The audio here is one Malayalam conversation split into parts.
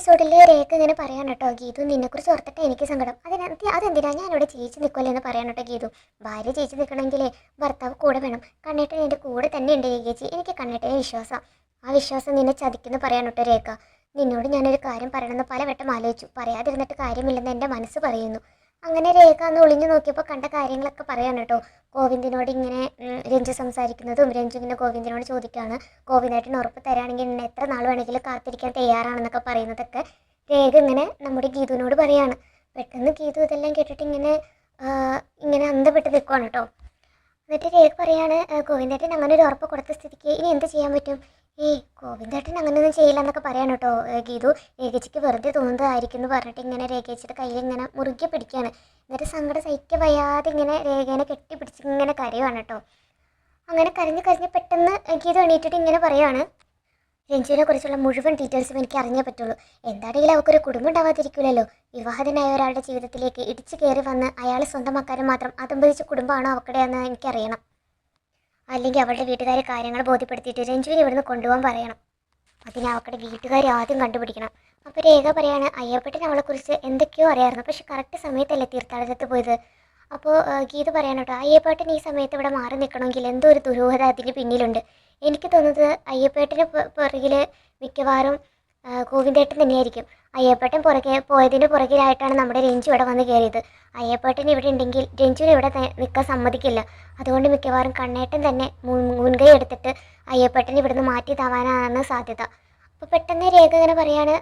എപ്പിസോഡിൽ രേഖ ഇങ്ങനെ പറയാൻ കേട്ടോ, ഗീതു നിന്നെക്കുറിച്ച് ഓർത്തിട്ട് എനിക്ക് സങ്കടം. അതെന്തിനാ ഞാനിവിടെ ചേച്ചി നിൽക്കുമല്ലോ എന്ന് പറയാൻ കേട്ടോ ഗീതു. ഭാര്യ ചേച്ചി നിൽക്കണമെങ്കിലേ ഭർത്താവ് കൂടെ വേണം. കണ്ണേട്ടൻ എൻ്റെ കൂടെ തന്നെ ഉണ്ട് ചേച്ചി, എനിക്ക് കണ്ണേട്ടനെ വിശ്വാസം. ആ വിശ്വാസം നിന്നെ ചതിക്കുന്നു പറയാൻ കേട്ടോ രേഖ. നിന്നോട് ഞാനൊരു കാര്യം പറയണമെന്ന് പലവട്ടം ആലോചിച്ചു, പറയാതിരുന്നിട്ട് കാര്യമില്ലെന്ന് എൻ്റെ മനസ്സ് പറയുന്നു. അങ്ങനെ രേഖ അന്ന് ഒളിഞ്ഞു നോക്കിയപ്പോൾ കണ്ട കാര്യങ്ങളൊക്കെ പറയാൻ കേട്ടോ. ഗോവിന്ദനോട് ഇങ്ങനെ രഞ്ജു സംസാരിക്കുന്നതും രഞ്ജു ഇങ്ങനെ ഗോവിന്ദനോട് ചോദിക്കുകയാണ്, ഗോവിന്ദേട്ടൻ ഉറപ്പ് തരാണെങ്കിൽ എന്നെ എത്ര നാൾ വേണമെങ്കിലും കാത്തിരിക്കാൻ തയ്യാറാണെന്നൊക്കെ പറയുന്നതൊക്കെ രേഖ ഇങ്ങനെ നമ്മുടെ ഗീതുവിനോട് പറയാണ്. പെട്ടെന്ന് ഗീതു ഇതെല്ലാം കേട്ടിട്ട് ഇങ്ങനെ അന്തപ്പെട്ട് നിൽക്കുവാണ് കേട്ടോ. എന്നിട്ട് രേഖ പറയാണ്, ഗോവിന്ദേട്ടൻ അങ്ങനെ ഒരു ഉറപ്പ് കൊടുത്ത സ്ഥിതിക്ക് ഇനി എന്ത് ചെയ്യാൻ പറ്റും? ഗോവിന്ദേട്ടൻ അങ്ങനെയൊന്നും ചെയ്യില്ല എന്നൊക്കെ പറയാൻ കേട്ടോ ഗീതു. രേഖച്ചിക്ക് വെറുതെ തോന്നുന്നതായിരിക്കും എന്ന് പറഞ്ഞിട്ട് ഇങ്ങനെ രേഖച്ചിയുടെ കയ്യിൽ ഇങ്ങനെ മുറുകെ പിടിക്കുകയാണ്. എന്നിട്ട് സങ്കടം സഹിക്കാൻ വയ്യാതെ ഇങ്ങനെ രേഖേനെ കെട്ടിപ്പിടിച്ച് ഇങ്ങനെ കരയുവാണ് കേട്ടോ. അങ്ങനെ കരഞ്ഞ് പെട്ടെന്ന് ഗീതു എണീറ്റിട്ട് ഇങ്ങനെ പറയുവാണ്, രഞ്ജുവിനെ കുറിച്ചുള്ള മുഴുവൻ ഡീറ്റെയിൽസും എനിക്ക് അറിഞ്ഞേ പറ്റുള്ളൂ. എന്താണെങ്കിലും അവൾക്കൊരു കുടുംബം ഉണ്ടാവാതിരിക്കില്ലല്ലോ. വിവാഹിതനായ ഒരാളുടെ ജീവിതത്തിലേക്ക് ഇടിച്ചു കയറി വന്ന് അയാളെ സ്വന്തമാക്കാനും മാത്രം അതമ്പതിച്ച കുടുംബമാണോ അവക്കടെയെന്ന് എനിക്കറിയണം. അല്ലെങ്കിൽ അവളുടെ വീട്ടുകാർ കാര്യങ്ങൾ ബോധ്യപ്പെടുത്തിയിട്ട് രഞ്ജുവിനെ ഇവിടുന്ന് കൊണ്ടുപോകാൻ പറയണം. അതിന് അവക്കടെ വീട്ടുകാർ ആദ്യം കണ്ടുപിടിക്കണം. അപ്പോൾ രേഖ പറയാണ്, അയ്യപ്പട്ടൻ അവളെക്കുറിച്ച് എന്തൊക്കെയോ അറിയാമായിരുന്നു, പക്ഷെ കറക്റ്റ് സമയത്തല്ലേ തീർത്ഥാടനത്തിൽ പോയത്. അപ്പോൾ ഗീത പറയാൻ കേട്ടോ, അയ്യപ്പേട്ടൻ ഈ സമയത്ത് ഇവിടെ മാറി നിൽക്കണമെങ്കിൽ എന്തോ ഒരു ദുരൂഹത അതിന് പിന്നിലുണ്ട്. എനിക്ക് തോന്നുന്നത് അയ്യപ്പേട്ടന് പുറകിൽ മിക്കവാറും ഗോവിന്ദേട്ടൻ തന്നെയായിരിക്കും. അയ്യപ്പേട്ടൻ പോയതിൻ്റെ പുറകിലായിട്ടാണ് നമ്മുടെ രഞ്ജു ഇവിടെ വന്ന് കയറിയത്. അയ്യപ്പേട്ടൻ ഇവിടെ ഉണ്ടെങ്കിൽ രഞ്ജുവിന് ഇവിടെ നിൽക്കാൻ സമ്മതിക്കില്ല. അതുകൊണ്ട് മിക്കവാറും കണ്ണേട്ടൻ തന്നെ മുൻകൈ എടുത്തിട്ട് അയ്യപ്പേട്ടൻ ഇവിടുന്ന് മാറ്റി താവാനാണ് സാധ്യത. അപ്പോൾ പെട്ടെന്ന് രേഖ ഇങ്ങനെ പറയാണ്,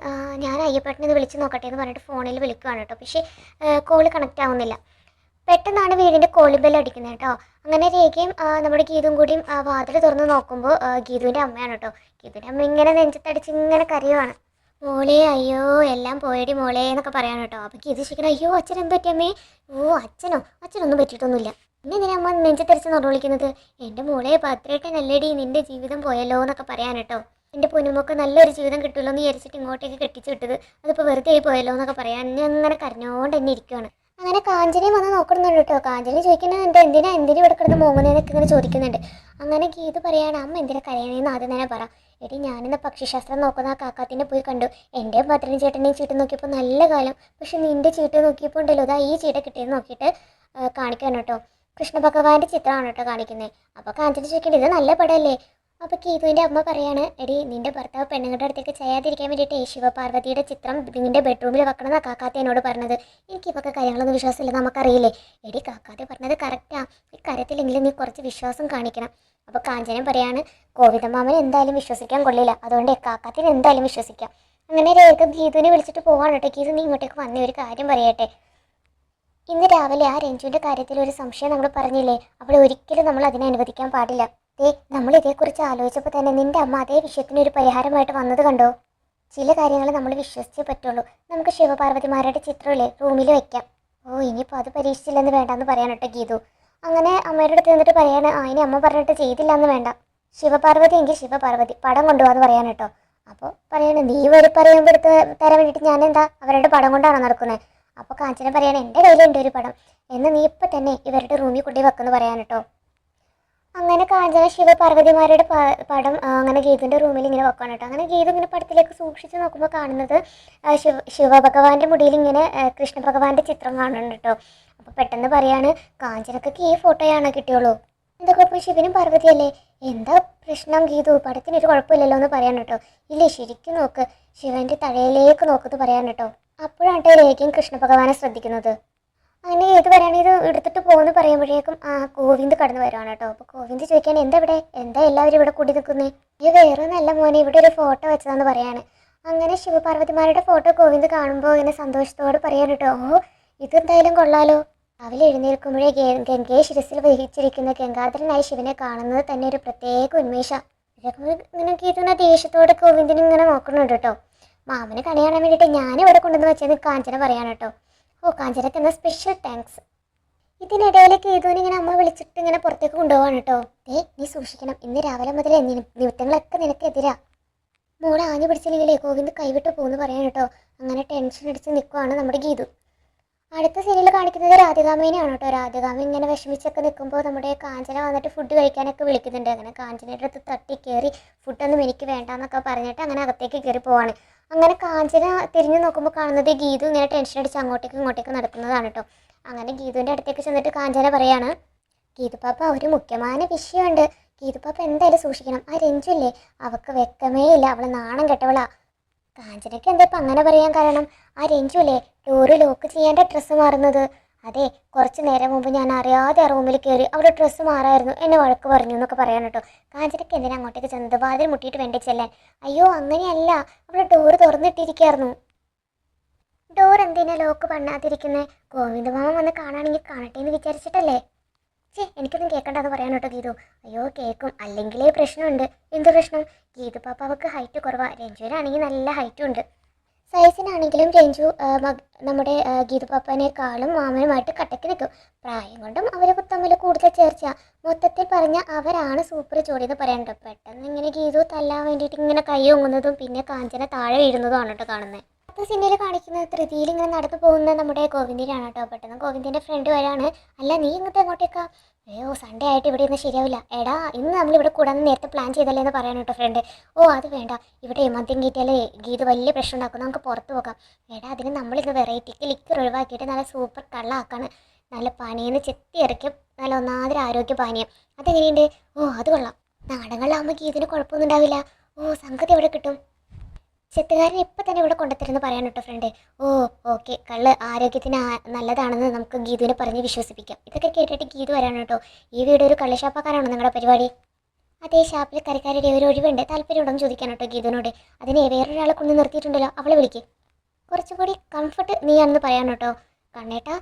ഞാൻ അയ്യപ്പേട്ടനെ ഇത് വിളിച്ച് നോക്കട്ടെ എന്ന് പറഞ്ഞിട്ട് ഫോണിൽ വിളിക്കുകയാണ് കേട്ടോ. പക്ഷേ കോള് കണക്റ്റ് ആവുന്നില്ല. പെട്ടെന്നാണ് വീടിൻ്റെ കോളിംഗ് ബെൽ അടിക്കുന്നത് കേട്ടോ. അങ്ങനെ രേഖയും നമ്മുടെ ഗീതും കൂടിയും വാതിൽ തുറന്ന് നോക്കുമ്പോൾ ഗീതുവിൻ്റെ അമ്മയാണ് കേട്ടോ. ഗീതുവിൻ്റെ അമ്മ ഇങ്ങനെ നെഞ്ചത്തടിച്ച് ഇങ്ങനെ കരയുവാണ്. മോളെ അയ്യോ എല്ലാം പോയടി മോളെ എന്നൊക്കെ പറയാണ് കേട്ടോ. അപ്പോൾ ഗീതു ചോദിക്കണം, അയ്യോ അച്ഛൻ എന്ത് പറ്റിയമ്മേ? അച്ഛനൊന്നും പറ്റിയിട്ടൊന്നുമില്ല. പിന്നെ എന്തിനാ അമ്മ നെഞ്ചത്തടിച്ച് നോട്ട് വിളിക്കുന്നത്? എൻ്റെ മോളെ ഭദ്രേട്ടനല്ലേടി നിൻ്റെ ജീവിതം പോയല്ലോ എന്നൊക്കെ പറയാൻ കേട്ടോ. എൻ്റെ പൊന്നുമൊക്കെ നല്ലൊരു ജീവിതം കിട്ടുമല്ലോ എന്ന് വിചാരിച്ചിട്ട് ഇങ്ങോട്ടേക്ക് കെട്ടിച്ചു വിട്ടത്, അതിപ്പോൾ വെറുതെ ആയി പോയല്ലോ എന്നൊക്കെ പറയാൻ അങ്ങനെ കരഞ്ഞോണ്ട് തന്നെ ഇരിക്കുകയാണ്. അങ്ങനെ കാഞ്ചനയും വന്ന് നോക്കുന്നുണ്ട് കേട്ടോ. കാഞ്ചന ചോദിക്കുന്നുണ്ട്, എന്തിനാ ഇവിടെ കിടന്ന് മോങ്ങുന്നതെന്നൊക്കെ ഇങ്ങനെ ചോദിക്കുന്നുണ്ട്. അങ്ങനെ ഗീത് പറയാണ്, അമ്മ എന്തിനാ കരയണേന്ന് ആദ്യം തന്നെ പറ. എടി ഞാനിന്ന് പക്ഷിശാസ്ത്രം നോക്കുന്ന ആ കാക്കാത്തിനെ പോയി കണ്ടു. എൻ്റെയും ഭദ്രനും ചേട്ടൻ്റെയും ചീട്ട് നോക്കിയപ്പോൾ നല്ല കാലം, പക്ഷെ നിൻ്റെ ചീട്ട് നോക്കിയപ്പോൾ ഉണ്ടല്ലോ അതാ ഈ ചീട്ട കിട്ടിയെന്ന് നോക്കിയിട്ട് കാണിക്കാൻ കേട്ടോ. കൃഷ്ണഭഗവാന്റെ ചിത്രമാണ് കേട്ടോ കാണിക്കുന്നത്. അപ്പോൾ കാഞ്ചന ചോദിക്കേണ്ടത് ഇത് നല്ല പടമല്ലേ? അപ്പോൾ ഗീതുവിൻ്റെ അമ്മ പറയാണ്, എടി നിൻ്റെ ഭർത്താവ് പെണ്ണുങ്ങളുടെ അടുത്തേക്ക് ചെയ്യാതിരിക്കാൻ വേണ്ടിയിട്ട് ശിവപാർവതിയുടെ ചിത്രം നിൻ്റെ ബെഡ്റൂമിൽ വെക്കണമെന്നാണ് കാക്കാത്ത എന്നോട് പറഞ്ഞത്. എനിക്ക് ഇവൊക്കെ കാര്യങ്ങളൊന്നും വിശ്വാസമില്ല, നമുക്കറിയില്ലേ. എടി കാക്കാത്ത പറഞ്ഞത് കറക്റ്റാണ്, ഈ കാര്യത്തിലെങ്കിലും നീ കുറച്ച് വിശ്വാസം കാണിക്കണം. അപ്പോൾ കാഞ്ചനം പറയാണ്, ഗോവിന്ദമാമനെ എന്തായാലും വിശ്വസിക്കാൻ കൊള്ളില്ല, അതുകൊണ്ട് കാക്കാത്തിന് എന്തായാലും വിശ്വസിക്കാം. അങ്ങനെ രേഖ ഗീതുവിനെ വിളിച്ചിട്ട് പോവാണ് കേട്ടോ. ഗീതു നീ ഇങ്ങോട്ടേക്ക് വന്നേ, ഒരു കാര്യം പറയട്ടെ. ഇന്ന് രാവിലെ ആ രഞ്ജുവിൻ്റെ കാര്യത്തിൽ ഒരു സംശയം നമ്മൾ പറഞ്ഞില്ലേ, അവിടെ ഒരിക്കലും നമ്മൾ അതിനെ അനുവദിക്കാൻ പാടില്ല. നമ്മൾ ഇതേക്കുറിച്ച് ആലോചിച്ചപ്പോൾ തന്നെ നിൻ്റെ അമ്മ അതേ വിഷയത്തിനൊരു പരിഹാരമായിട്ട് വന്നത് കണ്ടോ? ചില കാര്യങ്ങൾ നമ്മൾ വിശ്വസിച്ചേ പറ്റുള്ളൂ. നമുക്ക് ശിവപാർവതിമാരുടെ ചിത്രമില്ലേ റൂമിൽ വെക്കാം. ഇനിയിപ്പോൾ അത് പരീക്ഷിച്ചില്ലെന്ന് വേണ്ടെന്ന് പറയാൻ കേട്ടോ ഗീതു. അങ്ങനെ അമ്മയുടെ അടുത്ത് നിന്നിട്ട് പറയാണ്, ഇനി അമ്മ പറഞ്ഞിട്ട് ചെയ്തില്ല എന്ന് വേണ്ട, ശിവപാർവതി എങ്കിൽ ശിവപാർവതി പടം കൊണ്ടുപോകാന്ന് പറയാൻ കേട്ടോ. അപ്പോൾ പറയണേ, നീ പറയുമ്പോൾ എടുത്ത് തരാൻ വേണ്ടിയിട്ട് ഞാൻ എന്താ അവരുടെ പടം കൊണ്ടാണോ നടക്കുന്നത്? അപ്പോൾ കാഞ്ചന പറയാണ്, എൻ്റെ കയ്യിലുണ്ട് ഒരു പടം, എന്ന് നീ ഇപ്പം തന്നെ ഇവരുടെ റൂമിൽ കൊണ്ടുപോയി വെക്കുമെന്ന് പറയാൻ കേട്ടോ. അങ്ങനെ കാഞ്ചന ശിവപാർവതിമാരുടെ പടം അങ്ങനെ ഗീതുവിൻ്റെ റൂമിൽ ഇങ്ങനെ വെക്കണം കേട്ടോ. അങ്ങനെ ഗീതു ഇങ്ങനെ പടത്തിലേക്ക് സൂക്ഷിച്ച് നോക്കുമ്പോൾ കാണുന്നത് ശിവഭഗവാന്റെ മുടിയിൽ ഇങ്ങനെ കൃഷ്ണഭഗവാന്റെ ചിത്രം കാണുന്നുണ്ട് കേട്ടോ. അപ്പോൾ പെട്ടെന്ന് പറയാണ്, കാഞ്ചനക്കൊക്കെ ഈ ഫോട്ടോയാണോ കിട്ടിയുള്ളൂ? എന്തൊക്കെ ഇപ്പോൾ ശിവനും പാർവതിയല്ലേ, എന്താ പ്രശ്നം ഗീതു? പടത്തിനൊരു കുഴപ്പമില്ലല്ലോ എന്ന് പറയാൻ കേട്ടോ. ഇല്ലേ ശരിക്കും നോക്ക്, ശിവൻ്റെ തലയിലേക്ക് നോക്കുന്നത് പറയാൻ കേട്ടോ. അപ്പോഴാണ് രേഖയും കൃഷ്ണഭഗവാനെ ശ്രദ്ധിക്കുന്നത്. അങ്ങനെ ഏത് വരാണ് ഇത് എടുത്തിട്ട് പോകുന്നു പറയുമ്പോഴേക്കും ഗോവിന്ദ് കടന്നു വരുവാണ് കേട്ടോ. അപ്പോൾ ഗോവിന്ദ് ചോദിക്കാൻ, എന്താ എല്ലാവരും ഇവിടെ കൂടി നിൽക്കുന്നത്? ഇത് വേറെ നല്ല മോനെ, ഇവിടെ ഒരു ഫോട്ടോ വെച്ചതാന്ന് പറയാണ്. അങ്ങനെ ശിവപാർവതിമാരുടെ ഫോട്ടോ ഗോവിന്ദ് കാണുമ്പോൾ ഇങ്ങനെ സന്തോഷത്തോട് പറയാൻ കേട്ടോ, ഇതെന്തായാലും കൊള്ളാലോ. രാവിലെ എഴുന്നേൽക്കുമ്പോഴേ ഗംഗയെ ശിരസിൽ വഹിച്ചിരിക്കുന്ന ഗംഗാധരനായ ശിവനെ കാണുന്നത് തന്നെ ഒരു പ്രത്യേക ഉന്മേഷം. ഇങ്ങനെ കീർത്തുന്ന ദേഷ്യത്തോടെ ഗോവിന്ദിനെ ഇങ്ങനെ നോക്കുന്നുണ്ട് കേട്ടോ. മാമന് കണി കാണാൻ വേണ്ടിയിട്ട് ഞാനിവിടെ കൊണ്ടുവന്ന് വെച്ചത് കാഞ്ചന പറയാൻ കേട്ടോ. കാഞ്ചനക്ക് എന്നാ സ്പെഷ്യൽ താങ്ക്സ്. ഇതിനിടയിൽ കേതുവിനെ ഇങ്ങനെ അമ്മ വിളിച്ചിട്ട് ഇങ്ങനെ പുറത്തേക്ക് കൊണ്ടുപോകാണ് കേട്ടോ. നീ സൂക്ഷിക്കണം, ഇന്ന് രാവിലെ മുതലേ നിമിത്തങ്ങളൊക്കെ നിനക്കെതിരാ. മോളെ ആഞ്ഞു പിടിച്ചില്ലെങ്കിലേ ഗോവിന്ദ് കൈവിട്ട് പോകുന്നു പറയാൻ കേട്ടോ. അങ്ങനെ ടെൻഷൻ അടിച്ച് നിൽക്കുവാണ് നമ്മുടെ ഗീതു. അടുത്ത സീരിയൽ കാണിക്കുന്നത് രാധികാമേനെയാണ് കേട്ടോ. രാധികാമ ഇങ്ങനെ വിഷമിച്ചൊക്കെ നിൽക്കുമ്പോൾ നമ്മുടെ കാഞ്ചന വന്നിട്ട് ഫുഡ് കഴിക്കാനൊക്കെ വിളിക്കുന്നുണ്ട്. അങ്ങനെ കാഞ്ചനയുടെ അടുത്ത് തട്ടി കയറി ഫുഡൊന്നും എനിക്ക് വേണ്ടാന്നൊക്കെ പറഞ്ഞിട്ട് അങ്ങനെ അകത്തേക്ക് കയറി പോവാണ്. അങ്ങനെ കാഞ്ചന തിരിഞ്ഞു നോക്കുമ്പോൾ കാണുന്നത് ഗീതു ഇങ്ങനെ ടെൻഷൻ അടിച്ച് അങ്ങോട്ടേക്കും ഇങ്ങോട്ടേക്കും നടക്കുന്നതാണ് കേട്ടോ. അങ്ങനെ ഗീതുവിൻ്റെ അടുത്തേക്ക് ചെന്നിട്ട് കാഞ്ചന പറയാണ്, ഗീതു പാപ്പ ഒരു മുഖ്യമായ വിഷയമുണ്ട്. ഗീതു പാപ്പ എന്തായാലും സൂക്ഷിക്കണം. ആ രഞ്ജു ഇല്ലേ, അവൾക്ക് വെക്കമേ ഇല്ല, അവൾ നാണം കെട്ടവളാ. കാഞ്ചനയ്ക്ക് എന്താ ഇപ്പം അങ്ങനെ പറയാൻ കാരണം? ആ രഞ്ജു അല്ലേ ഡോറ് ലോക്ക് ചെയ്യാൻ്റെ ഡ്രസ്സ് മാറുന്നത്. അതെ, കുറച്ച് നേരം മുമ്പ് ഞാൻ അറിയാതെ ആ റൂമിൽ കയറി അവളുടെ ഡ്രസ്സ് മാറായിരുന്നു, എന്നെ വഴക്ക് പറഞ്ഞു എന്നൊക്കെ പറയാൻ കേട്ടോ. കാഞ്ചനയ്ക്ക് എന്തിനാ അങ്ങോട്ടേക്ക് ചെന്നത്? വാതിൽ മുട്ടിയിട്ട് വേണ്ടേ ചെല്ലാൻ? അയ്യോ അങ്ങനെയല്ല, അവളുടെ ഡോറ് തുറന്നിട്ടിരിക്കുകയായിരുന്നു. ഡോർ എന്തിനാ ലോക്ക് പണ്ണാതിരിക്കുന്നത്? ഗോവിന്ദമാമൻ വന്ന് കാണാണെങ്കിൽ കാണട്ടെ എന്ന് വിചാരിച്ചിട്ടല്ലേ? എനിക്കൊന്നും കേൾക്കണ്ടെന്ന് പറയാൻ കേട്ടോ ഗീതു. അയ്യോ കേൾക്കും, അല്ലെങ്കിലേ പ്രശ്നമുണ്ട്. എന്ത് പ്രശ്നം? ഗീതു പാപ്പ അവൾക്ക് ഹൈറ്റ് കുറവാണ്, രഞ്ജുവിനാണെങ്കിൽ നല്ല ഹൈറ്റും ഉണ്ട്. സൈസിനാണെങ്കിലും രഞ്ജു നമ്മുടെ ഗീതു പാപ്പനേക്കാളും മാമനുമായിട്ട് കട്ടയ്ക്ക് നിൽക്കും. പ്രായം കൊണ്ടും അവർ തമ്മിൽ കൂടുതൽ ചേർച്ച. മൊത്തത്തിൽ പറഞ്ഞ അവരാണ് സൂപ്പർ ജോഡി എന്ന് പറയാനുണ്ടോ. പെട്ടെന്ന് ഇങ്ങനെ ഗീതു തല്ലാൻ വേണ്ടിയിട്ട് ഇങ്ങനെ കൈ ഒങ്ങുന്നതും പിന്നെ കാഞ്ചന താഴെ വീഴുന്നതുമാണ് കേട്ടോ കാണുന്നത്. അടുത്ത സിനിമയിൽ കാണിക്കുന്നത് ധൃതിയിൽ ഇങ്ങനെ നടന്നു പോകുന്ന നമ്മുടെ ഗോവിന്ദനാണ് കേട്ടോ. പെട്ടെന്ന് ഗോവിന്ദൻ്റെ ഫ്രണ്ട് വരാണ്. അല്ല നീ ഇങ്ങനത്തെ എങ്ങോട്ടേക്കാ? അയ്യോ സൺഡേ ആയിട്ട് ഇവിടെ ഇരുന്ന് ശരിയാവില്ല. എടാ ഇന്ന് നമ്മളിവിടെ കൂടാൻ നേരത്തെ പ്ലാൻ ചെയ്തല്ലേ എന്ന് പറയാൻ കേട്ടോ ഫ്രണ്ട്. ഓ അത് വേണ്ട, ഇവിടെ മദ്യം കീറ്റിയാലേ ഗീത് വലിയ പ്രശ്നം ഉണ്ടാക്കും, നമുക്ക് പുറത്ത് പോകാം. എടാ അതിന് നമ്മളിന്ന് വെറൈറ്റിക്ക് ലിക്കർ ഒഴിവാക്കിയിട്ട് നല്ല സൂപ്പർ കള്ളാക്കാണ്. നല്ല പാനീയെന്ന് ചെത്തി ഇറക്കി നല്ല ഒന്നാതിര ആരോഗ്യ പാനീയം. അതെങ്ങനെയുണ്ട്? ഓ അത് കൊള്ളാം. നാടങ്ങളിലാകുമ്പോൾ ഗീതിന് കുഴപ്പമൊന്നും ഉണ്ടാവില്ല. ഓ സംഗതി എവിടെ കിട്ടും? ചെത്തുകാരൻ ഇപ്പം തന്നെ ഇവിടെ കൊണ്ടുത്തരുമെന്ന് പറയാൻ കേട്ടോ ഫ്രണ്ട്. ഓ ഓക്കെ, കള്ള് ആരോഗ്യത്തിന് നല്ലതാണെന്ന് നമുക്ക് ഗീതുവിനെ പറഞ്ഞ് വിശ്വസിപ്പിക്കാം. ഇതൊക്കെ കേട്ടിട്ട് ഗീതു വരാണ് കേട്ടോ. ഈ വീട് ഒരു കള്ള് ഷാപ്പാക്കാനാണോ നിങ്ങളുടെ പരിപാടി? അതേ, ഷാപ്പിൽ കറിക്കാരുടെ ഒരു ഒഴിവുണ്ട്, താല്പര്യമുണ്ടെന്ന് ചോദിക്കാൻ കേട്ടോ ഗീതുവിനോട്. അതിനെ വേറൊരാളെ കൊണ്ട് നിർത്തിയിട്ടുണ്ടല്ലോ, അവളെ വിളിക്ക്. കുറച്ചുകൂടി കംഫർട്ട് നീയാണെന്ന് പറയാൻ കേട്ടോ. കണ്ണേട്ടാ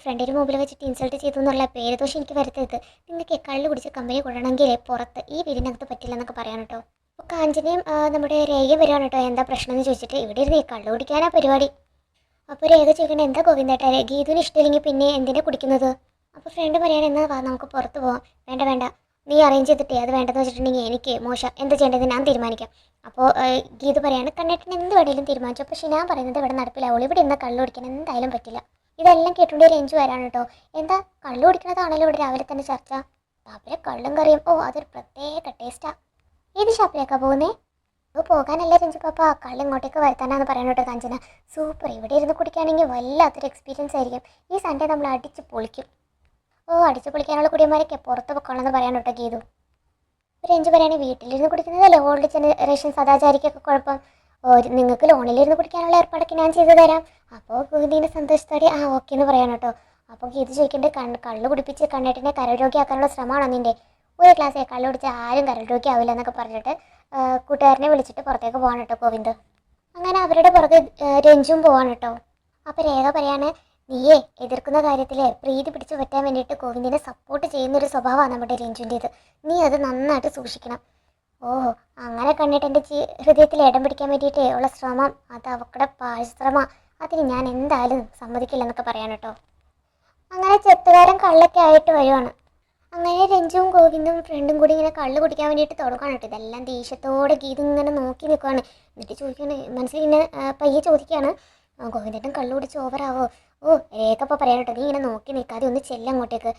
ഫ്രണ്ടിന് മുമ്പിൽ വെച്ചിട്ട് ഇൻസൾട്ട് ചെയ്തു എന്നുള്ള പേര് ദോഷം എനിക്ക് വരുത്തരുത്. നിങ്ങൾക്ക് കള്ള് കുടിച്ച് കമ്പനി കൊള്ളണമെങ്കിൽ പുറത്ത്, ഈ വീടിനകത്ത് പറ്റില്ലെന്നൊക്കെ പറയാൻ കേട്ടോ. അപ്പോൾ കാഞ്ചനയും നമ്മുടെ രേഖയും വരികയാണ് കേട്ടോ. എന്താ പ്രശ്നം എന്ന് ചോദിച്ചിട്ട്. ഇവിടെ ഇരുന്ന് കള്ളു കുടിക്കാനാ പരിപാടി. അപ്പോൾ രേഖ ചോദിക്കണേ, എന്താ ഗോവിന്ദേട്ടാ ഗീതുവിന് ഇഷ്ടമില്ലെങ്കിൽ പിന്നെ എന്തിനാ കുടിക്കുന്നത്? അപ്പോൾ ഫ്രണ്ട് പറയാണ്, എന്നാൽ വാ നമുക്ക് പുറത്ത് പോവാം. വേണ്ട വേണ്ട, നീ അറേഞ്ച് ചെയ്തിട്ടേ അത് വേണ്ടെന്ന് വെച്ചിട്ടുണ്ടെങ്കിൽ എനിക്ക് മോശം, എന്ത് ചെയ്യേണ്ടത് ഞാൻ തീരുമാനിക്കാം. അപ്പോൾ ഗീതു പറയാണ്, കണ്ണേട്ടൻ എന്ത് വേണമെങ്കിലും തീരുമാനിച്ചു. പക്ഷേ ഞാൻ പറയുന്നത് ഇവിടെ നടപ്പിലാവുള്ളൂ, ഇവിടെ ഇന്ന് കള്ളു കുടിക്കാൻ എന്തായാലും പറ്റില്ല. ഇതെല്ലാം കേട്ടുകൊണ്ട് രഞ്ജു വരാണ് കേട്ടോ. എന്താ കള്ളു കുടിക്കുന്നതാണല്ലോ ഇവിടെ രാവിലെ തന്നെ ചർച്ച. അവരെ കള്ളും കറിയും, ഓ അതൊരു പ്രത്യേക ടേസ്റ്റാ. ഏത് ഷാപ്പിലേക്കാണ് പോകുന്നേ? ഓ പോകാനല്ലേ രഞ്ജു പാപ്പ, കള്ള് ഇങ്ങോട്ടേക്ക് വരുത്താനാന്ന് പറയാൻ കേട്ടോ കാഞ്ചന. സൂപ്പർ, ഇവിടെ ഇരുന്ന് കുടിക്കുകയാണെങ്കിൽ വല്ലാത്തൊരു എക്സ്പീരിയൻസ് ആയിരിക്കും. ഈ സൺഡേ നമ്മൾ അടിച്ച് പൊളിക്കും. ഓ അടിച്ച് പൊളിക്കാനുള്ള കുടിയന്മാരൊക്കെ പുറത്ത് പൊക്കോളെന്ന് പറയാൻ കേട്ടോ ഗീതു. രഞ്ജു പറയുകയാണെങ്കിൽ വീട്ടിലിരുന്ന് കുടിക്കുന്നതല്ലേ ഓൾഡ് ജനറേഷൻ സദാചാരിക്കൊക്കെ കുഴപ്പം. നിങ്ങൾക്ക് ലോണിലിരുന്ന് കുടിക്കാനുള്ള ഏർപ്പാടൊക്കെ ഞാൻ ചെയ്തു തരാം. അപ്പോൾ ഗീതിൻ്റെ സന്തോഷത്തോടെ ആ ഓക്കെ എന്ന് പറയാൻ കേട്ടോ. അപ്പോൾ ഗീത് ചോദിക്കേണ്ടത് കള്ള് കുടിപ്പിച്ച് കണ്ണേട്ടിനെ കരരോഗ്യമാക്കാനുള്ള ശ്രമമാണോ നിൻ്റെ? ഒരു ഗ്ലാസ് കള്ള് കുടിച്ചാൽ ആരും കരരോഗ്യം ആവില്ല എന്നൊക്കെ പറഞ്ഞിട്ട് കൂട്ടുകാരനെ വിളിച്ചിട്ട് പുറത്തേക്ക് പോകാൻ കേട്ടോ ഗോവിന്ദ്. അങ്ങനെ അവരുടെ പുറത്ത് രഞ്ജുവും പോവാൻ കേട്ടോ. അപ്പോൾ രേഖ പറയാണ്, നീയേ എതിർക്കുന്ന കാര്യത്തിൽ പ്രീതി പിടിച്ചു പറ്റാൻ വേണ്ടിയിട്ട് ഗോവിന്ദിനെ സപ്പോർട്ട് ചെയ്യുന്നൊരു സ്വഭാവമാണ് നമ്മുടെ രഞ്ജുവിൻ്റേത്. നീ അത് നന്നായിട്ട് സൂക്ഷിക്കണം. ഓഹോ അങ്ങനെ കണ്ടിട്ട് എൻ്റെ ഹൃദയത്തിൽ ഇടം പിടിക്കാൻ വേണ്ടിയിട്ട് ഉള്ള ശ്രമം അത് അവക്കടെ പാഴ്ശ്രമ, അതിന് ഞാൻ എന്തായാലും സമ്മതിക്കില്ലെന്നൊക്കെ പറയാൻ കേട്ടോ. അങ്ങനെ ചെത്തുകാരൻ കള്ളൊക്കെ ആയിട്ട് വരുവാണ്. അങ്ങനെ രഞ്ജുവും ഗോവിന്ദും ഫ്രണ്ടും കൂടി ഇങ്ങനെ കള്ള് കുടിക്കാൻ വേണ്ടിയിട്ട് തുടങ്ങാണ് കേട്ടോ. ഇതെല്ലാം ദേഷ്യത്തോടെ ഗീത ഇങ്ങനെ നോക്കി നിൽക്കുകയാണ്. എന്നിട്ട് ചോദിക്കുകയാണ്, മനസ്സിൽ ഇങ്ങനെ പയ്യെ ചോദിക്കുകയാണ്, ഗോവിന്ദേട്ടൻ കള്ള് കുടിച്ച് ഓവറാവോ? ഓ രേഖപ്പോൾ പറയാൻ കേട്ടോ, നീ ഇങ്ങനെ നോക്കി നിൽക്കാതെ ഒന്ന് ചെല്ലാം അങ്ങോട്ടേക്ക്.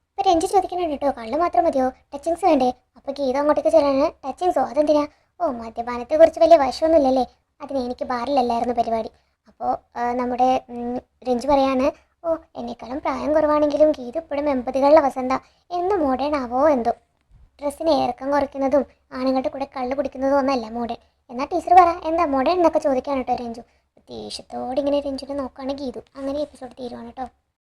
ഇപ്പോൾ രഞ്ജു ചോദിക്കുന്നുണ്ട് കേട്ടോ, കള്ള് മാത്രം മതിയോ, ടച്ചിങ്സ് വേണ്ടേ? അപ്പോൾ ഗീത അങ്ങോട്ടേക്ക് ചെല്ലാൻ, ടച്ചിങ്സോ അതെന്തിനാ? ഓ മദ്യപാനത്തെക്കുറിച്ച് വലിയ വശമൊന്നുമില്ലല്ലേ, അതിന് എനിക്ക് ബാറിലല്ലായിരുന്നു പരിപാടി. അപ്പോൾ നമ്മുടെ രഞ്ജു പറയാണ്, ഓ എന്നെക്കാളും പ്രായം കുറവാണെങ്കിലും ഗീത ഇപ്പോഴും എൺപതുകളിലെ വസന്ത, എന്ന് മോഡേൺ ആവോ എന്തോ. ഡ്രസ്സിന് ഇറക്കം കുറയ്ക്കുന്നതും ആണുങ്ങളുടെ കൂടെ കള്ള് കുടിക്കുന്നതും ഒന്നല്ല മോഡേൺ. എന്നാൽ ടീച്ചർ പറ എന്താ മോഡേൺ എന്നൊക്കെ ചോദിക്കാൻ കേട്ടോ രഞ്ജു. ദേഷ്യത്തോടെ ഇങ്ങനെ രഞ്ജുനെ നോക്കുകയാണ് ഗീതു. അങ്ങനെ എപ്പിസോഡ് തീരുവാണ് കേട്ടോ.